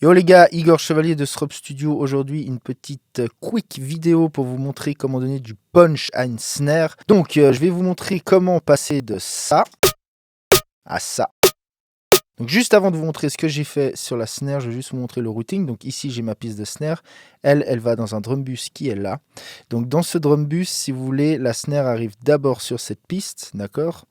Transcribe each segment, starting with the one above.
Yo les gars, Igor Chevalier de Strop Studio. Aujourd'hui, une petite quick vidéo pour vous montrer comment donner du punch à une snare. Donc, je vais vous montrer comment passer de ça à ça. Donc, juste avant de vous montrer ce que j'ai fait sur la snare, je vais juste vous montrer le routing. Donc, ici, j'ai ma piste de snare. Elle va dans un drum bus qui est là. Donc, dans ce drum bus, si vous voulez, la snare arrive d'abord sur cette piste, d'accord ?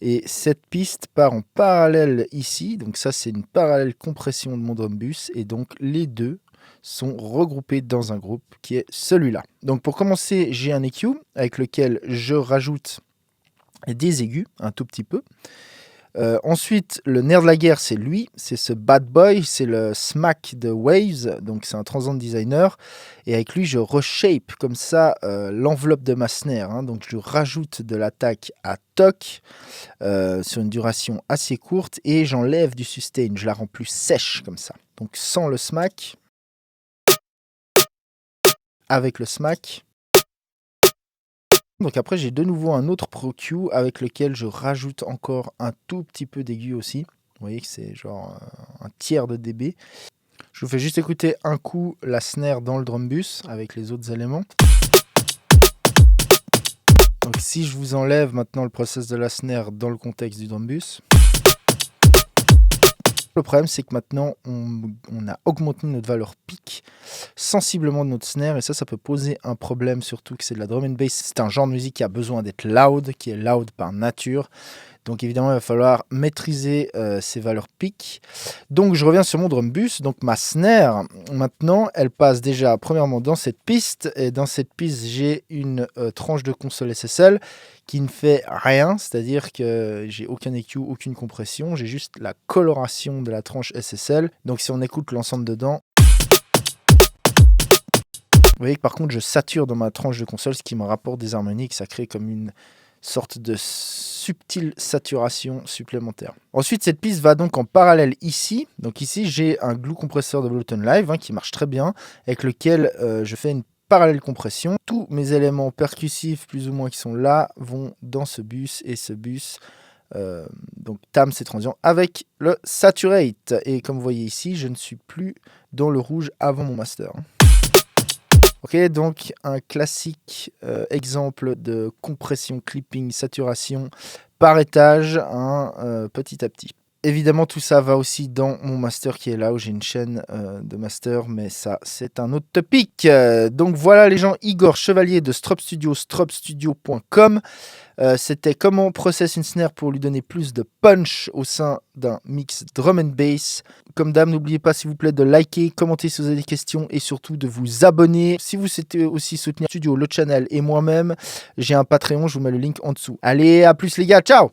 Et cette piste part en parallèle ici. Donc, ça, c'est une parallèle compression de mon drum bus. Et donc, les deux sont regroupés dans un groupe qui est celui-là. Donc, pour commencer, j'ai un EQ avec lequel je rajoute des aigus, un tout petit peu. Ensuite, le nerf de la guerre, c'est lui, c'est ce bad boy, c'est le smack de Waves, donc c'est un transient designer, et avec lui je reshape comme ça l'enveloppe de ma snare, hein. Donc je rajoute de l'attaque à toc sur une duration assez courte, et j'enlève du sustain, je la rends plus sèche comme ça. Donc sans le smack, avec le smack. Donc après j'ai de nouveau un autre Pro Q avec lequel je rajoute encore un tout petit peu d'aigu aussi. Vous voyez que c'est genre un tiers de dB. Je vous fais juste écouter un coup la snare dans le drum bus avec les autres éléments. Donc si je vous enlève maintenant le process de la snare dans le contexte du drum bus, le problème c'est que maintenant on a augmenté notre valeur pic sensiblement de notre snare, et ça peut poser un problème, surtout que c'est de la drum and bass. C'est un genre de musique qui a besoin d'être loud, qui est loud par nature. Donc évidemment, il va falloir maîtriser ces valeurs pic. Donc je reviens sur mon drum bus. Donc ma snare, maintenant, elle passe déjà premièrement dans cette piste. Et dans cette piste, j'ai une tranche de console SSL qui ne fait rien. C'est-à-dire que j'ai aucun EQ, aucune compression. J'ai juste la coloration de la tranche SSL. Donc si on écoute l'ensemble dedans, vous voyez que par contre, je sature dans ma tranche de console, ce qui me rapporte des harmoniques. Ça crée comme une sorte de subtile saturation supplémentaire. Ensuite, cette piste va donc en parallèle ici. Donc ici, j'ai un glue compresseur de Ableton Live qui marche très bien, avec lequel je fais une parallèle compression. Tous mes éléments percussifs, plus ou moins, qui sont là, vont dans ce bus, et ce bus donc tame ces transients avec le saturate. Et comme vous voyez ici, je ne suis plus dans le rouge avant mon master. Ok, donc un classique exemple de compression, clipping, saturation par étage, petit à petit. Évidemment, tout ça va aussi dans mon master qui est là, où j'ai une chaîne de master, mais ça, c'est un autre topic. Donc voilà les gens, Igor Chevalier de Strop Studio, stropstudio.com. C'était comment process une snare pour lui donner plus de punch au sein d'un mix drum and bass. Comme d'hab, n'oubliez pas s'il vous plaît de liker, commenter si vous avez des questions, et surtout de vous abonner. Si vous souhaitez aussi soutenir Studio, le channel et moi-même, j'ai un Patreon, je vous mets le link en dessous. Allez, à plus les gars, ciao!